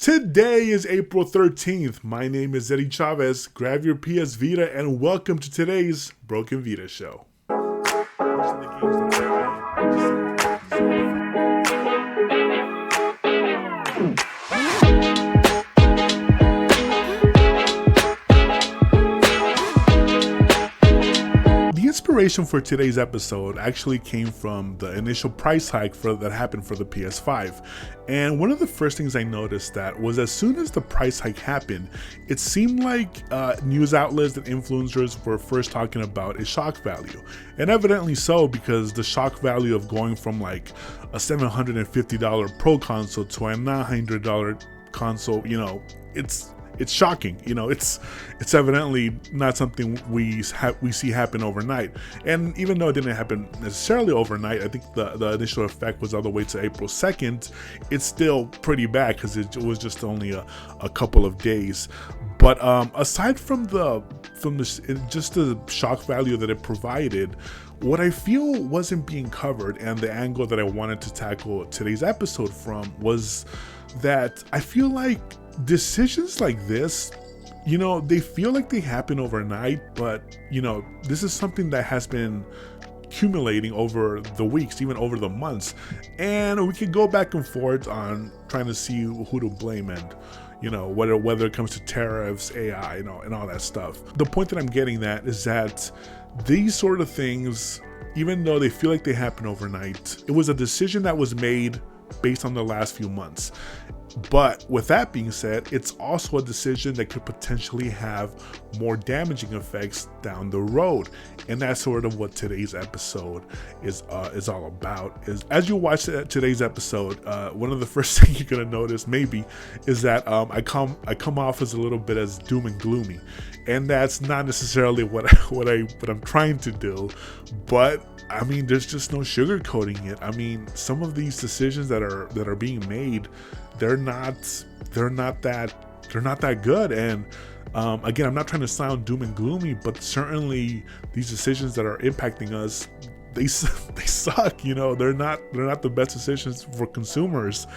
Today is April 13th. My name is Eduardo Chavez. Grab your PS Vita and welcome to today's Broken Vita Show. The inspiration for today's episode actually came from the initial price hike that happened for the PS5. And one of the first things I noticed that was as soon as the price hike happened, it seemed like news outlets and influencers were first talking about a shock value. And evidently so, because the shock value of going from like a $750 Pro console to a $900 console, it's shocking. It's evidently not something we see happen overnight. And even though it didn't happen necessarily overnight, I think the initial effect was all the way to April 2nd. It's still pretty bad because it was just only a couple of days. But aside from just the shock value that it provided, what I feel wasn't being covered, and the angle that I wanted to tackle today's episode from, was that I feel like decisions like this, they feel like they happen overnight, but this is something that has been accumulating over the weeks, even over the months, and we can go back and forth on trying to see who to blame, and whether it comes to tariffs, AI, and all that stuff. The point that I'm getting at is that these sort of things, even though they feel like they happen overnight, it was a decision that was made based on the last few months. But with that being said, it's also a decision that could potentially have more damaging effects down the road. And that's sort of what today's episode is all about. Is as you watch today's episode, one of the first things you're gonna notice maybe is that I come off as a little bit as doom and gloomy, and that's not necessarily what I'm trying to do. But I mean, there's just no sugarcoating it. I mean, some of these decisions that are being made, they're not that good. And again, I'm not trying to sound doom and gloomy, but certainly these decisions that are impacting us, they suck. They're not the best decisions for consumers.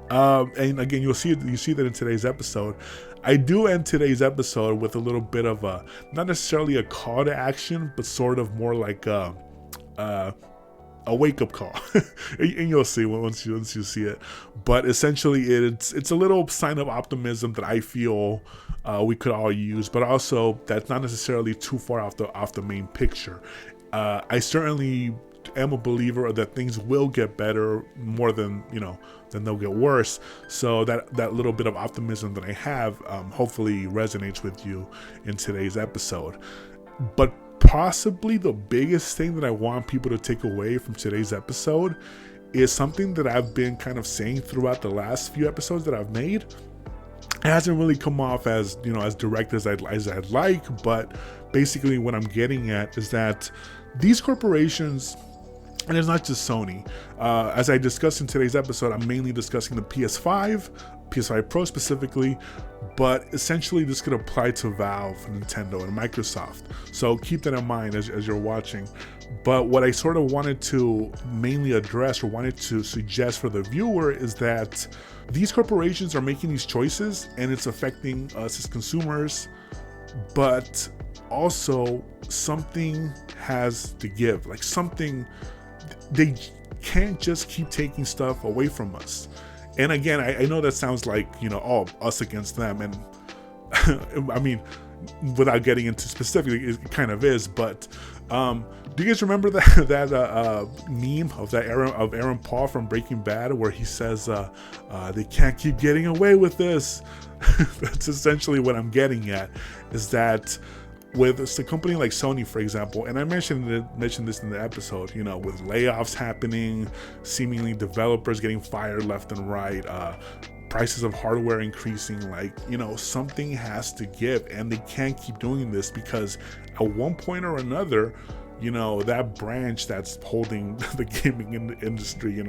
And again, you see that in today's episode. I do end today's episode with a little bit of not necessarily a call to action, but sort of more like a wake-up call. And you'll see once you see it. But essentially it's a little sign of optimism that I feel we could all use, but also that's not necessarily too far off the main picture. I certainly am a believer that things will get better more than they'll get worse. So that little bit of optimism that I have hopefully resonates with you in today's episode. But possibly the biggest thing that I want people to take away from today's episode is something that I've been kind of saying throughout the last few episodes that I've made. It hasn't really come off as as direct as I'd like, but basically what I'm getting at is that these corporations, and it's not just Sony, as I discussed in today's episode, I'm mainly discussing the PS5 Pro specifically, but essentially this could apply to Valve, Nintendo, and Microsoft. So keep that in mind as you're watching. But what I sort of wanted to mainly address, or wanted to suggest for the viewer, is that these corporations are making these choices and it's affecting us as consumers, but also something has to give. Like something, they can't just keep taking stuff away from us. And again, I know that sounds like, us against them. And I mean, without getting into specifically, it kind of is. But do you guys remember that meme of Aaron Paul from Breaking Bad, where he says, they can't keep getting away with this? That's essentially what I'm getting at, is that with a company like Sony, for example, and I mentioned this in the episode, with layoffs happening, seemingly developers getting fired left and right, prices of hardware increasing, something has to give, and they can't keep doing this because at one point or another, that branch that's holding the gaming industry,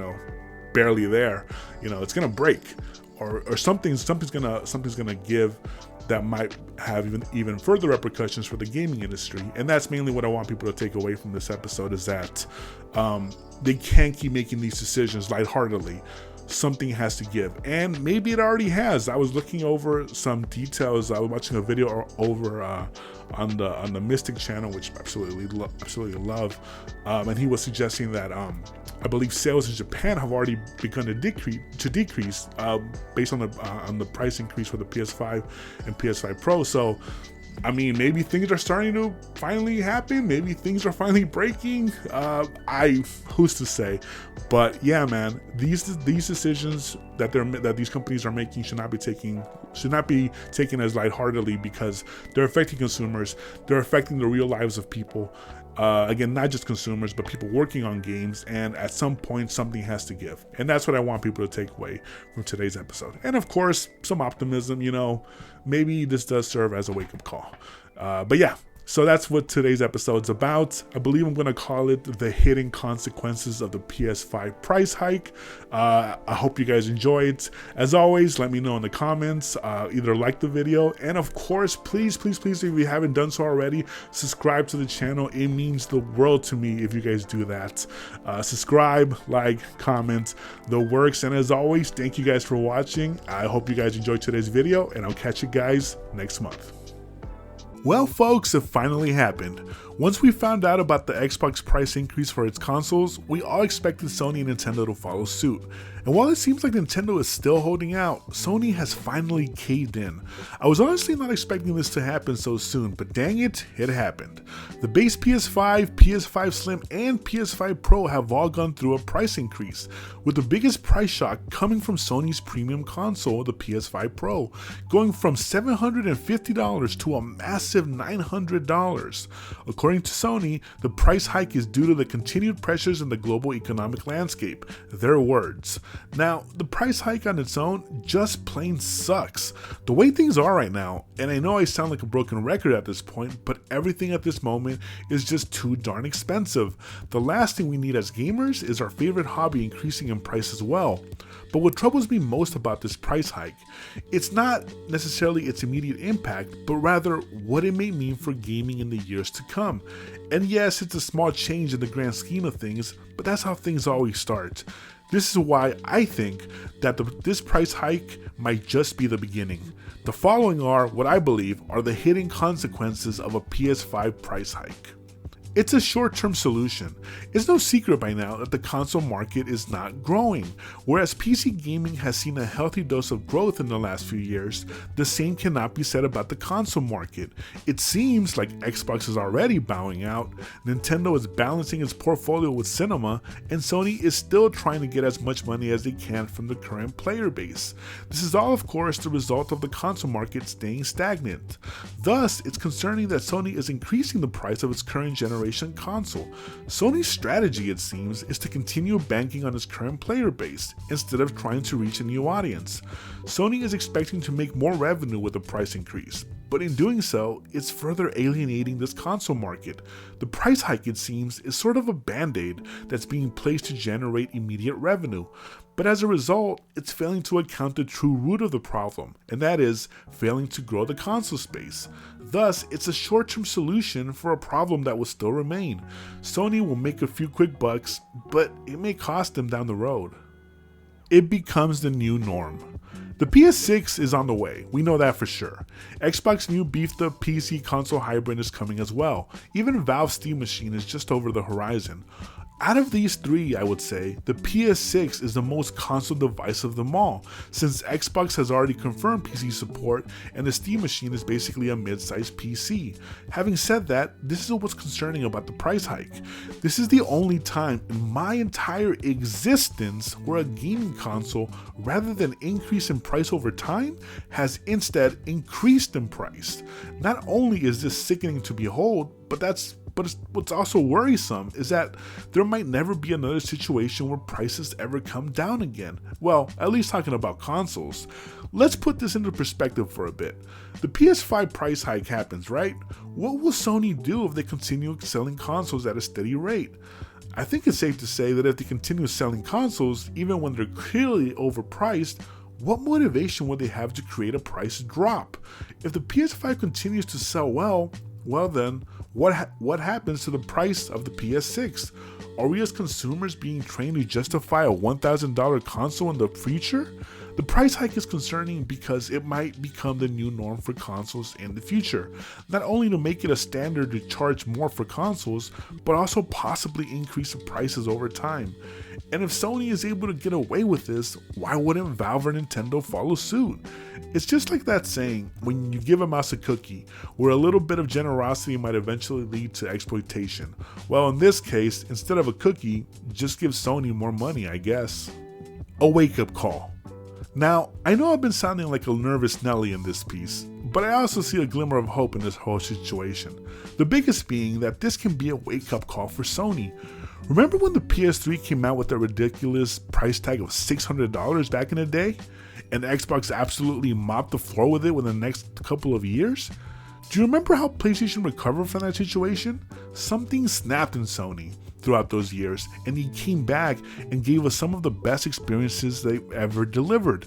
barely there, it's gonna break, or something's gonna give that might have even further repercussions for the gaming industry. And that's mainly what I want people to take away from this episode, is that they can't keep making these decisions lightheartedly. something has to give, and maybe it already has. I was looking over some details. I was watching a video over on the Mystic channel, which I absolutely love, and he was suggesting that I believe sales in Japan have already begun to decrease based on the price increase for the PS5 and PS5 Pro. So I mean, maybe things are starting to finally happen. Maybe things are finally breaking. Who's to say? But yeah, man, these decisions that these companies are making should not be taken as lightheartedly, because they're affecting consumers. They're affecting the real lives of people. Again, not just consumers, but people working on games, and at some point something has to give, and that's what I want people to take away from today's episode. And of course, some optimism. Maybe this does serve as a wake-up call. But yeah, so that's what today's episode's about. I believe I'm going to call it the hidden consequences of the PS5 price hike. I hope you guys enjoy it. As always, let me know in the comments. Either like the video, and of course, please, if you haven't done so already, subscribe to the channel. It means the world to me if you guys do that. Subscribe, like, comment, the works. And as always, thank you guys for watching. I hope you guys enjoyed today's video, and I'll catch you guys next month. Well, folks, it finally happened. Once we found out about the Xbox price increase for its consoles, we all expected Sony and Nintendo to follow suit. And while it seems like Nintendo is still holding out, Sony has finally caved in. I was honestly not expecting this to happen so soon, but dang it, it happened. The base PS5, PS5 Slim, and PS5 Pro have all gone through a price increase, with the biggest price shock coming from Sony's premium console, the PS5 Pro, going from $750 to a massive $900. According to Sony, the price hike is due to the continued pressures in the global economic landscape. Their words. Now, the price hike on its own just plain sucks. The way things are right now, and I know I sound like a broken record at this point, but everything at this moment is just too darn expensive. The last thing we need as gamers is our favorite hobby increasing in price as well. But what troubles me most about this price hike, it's not necessarily its immediate impact, but rather what it may mean for gaming in the years to come. And yes, it's a small change in the grand scheme of things, but that's how things always start. This is why I think that this price hike might just be the beginning. The following are what I believe are the hidden consequences of a PS5 price hike. It's a short-term solution. It's no secret by now that the console market is not growing. Whereas PC gaming has seen a healthy dose of growth in the last few years, the same cannot be said about the console market. It seems like Xbox is already bowing out, Nintendo is balancing its portfolio with cinema, and Sony is still trying to get as much money as they can from the current player base. This is all, of course, the result of the console market staying stagnant. Thus, it's concerning that Sony is increasing the price of its current generation console. Sony's strategy, it seems, is to continue banking on its current player base instead of trying to reach a new audience. Sony is expecting to make more revenue with the price increase, but in doing so, it's further alienating this console market. The price hike, it seems, is sort of a band-aid that's being placed to generate immediate revenue. But as a result, it's failing to account the true root of the problem, and that is failing to grow the console space. Thus, it's a short-term solution for a problem that will still remain. Sony will make a few quick bucks, but it may cost them down the road. It becomes the new norm. The PS6 is on the way, we know that for sure. Xbox's new beefed up PC console hybrid is coming as well. Even Valve's Steam Machine is just over the horizon. Out of these three, I would say, the PS6 is the most console device of them all, since Xbox has already confirmed PC support and the Steam Machine is basically a mid-sized PC. Having said that, this is what's concerning about the price hike. This is the only time in my entire existence where a gaming console, rather than increase in price over time, has instead increased in price. Not only is this sickening to behold, but what's also worrisome is that there might never be another situation where prices ever come down again. Well, at least talking about consoles. Let's put this into perspective for a bit. The PS5 price hike happens, right? What will Sony do if they continue selling consoles at a steady rate? I think it's safe to say that if they continue selling consoles, even when they're clearly overpriced, what motivation would they have to create a price drop? If the PS5 continues to sell well, Well then, what happens to the price of the PS6? Are we as consumers being trained to justify a $1,000 console in the future? The price hike is concerning because it might become the new norm for consoles in the future, not only to make it a standard to charge more for consoles, but also possibly increase the prices over time. And if Sony is able to get away with this, why wouldn't Valve or Nintendo follow suit? It's just like that saying, when you give a mouse a cookie, where a little bit of generosity might eventually lead to exploitation. Well, in this case, instead of a cookie, just give Sony more money, I guess. A wake-up call. Now, I know I've been sounding like a nervous Nelly in this piece, but I also see a glimmer of hope in this whole situation. The biggest being that this can be a wake-up call for Sony. Remember when the PS3 came out with a ridiculous price tag of $600 back in the day? And Xbox absolutely mopped the floor with it within the next couple of years? Do you remember how PlayStation recovered from that situation? Something snapped in Sony throughout those years, and he came back and gave us some of the best experiences they ever delivered.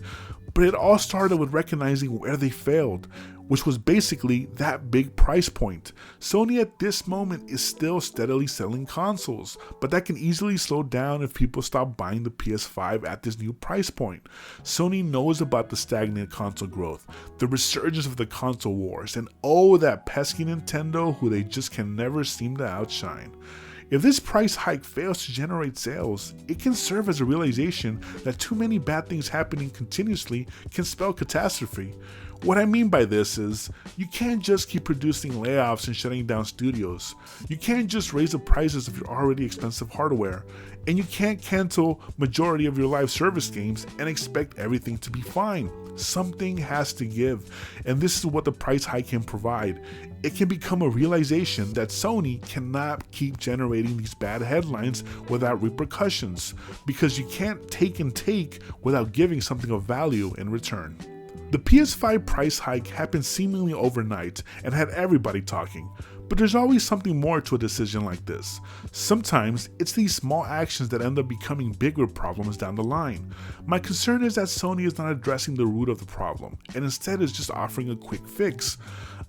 But it all started with recognizing where they failed, which was basically that big price point. Sony at this moment is still steadily selling consoles, but that can easily slow down if people stop buying the PS5 at this new price point. Sony knows about the stagnant console growth, the resurgence of the console wars, and oh, that pesky Nintendo who they just can never seem to outshine. If this price hike fails to generate sales, it can serve as a realization that too many bad things happening continuously can spell catastrophe. What I mean by this is, you can't just keep producing layoffs and shutting down studios. You can't just raise the prices of your already expensive hardware. And you can't cancel majority of your live service games and expect everything to be fine. Something has to give, and this is what the price hike can provide. It can become a realization that Sony cannot keep generating these bad headlines without repercussions, because you can't take and take without giving something of value in return. The PS5 price hike happened seemingly overnight and had everybody talking, but there's always something more to a decision like this. Sometimes it's these small actions that end up becoming bigger problems down the line. My concern is that Sony is not addressing the root of the problem and instead is just offering a quick fix.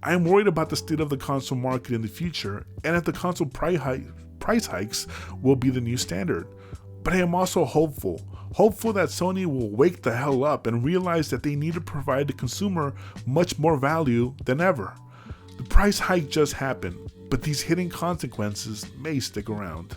I am worried about the state of the console market in the future and if the console price hikes will be the new standard. But I am also hopeful that Sony will wake the hell up and realize that they need to provide the consumer much more value than ever. The price hike just happened, but these hidden consequences may stick around.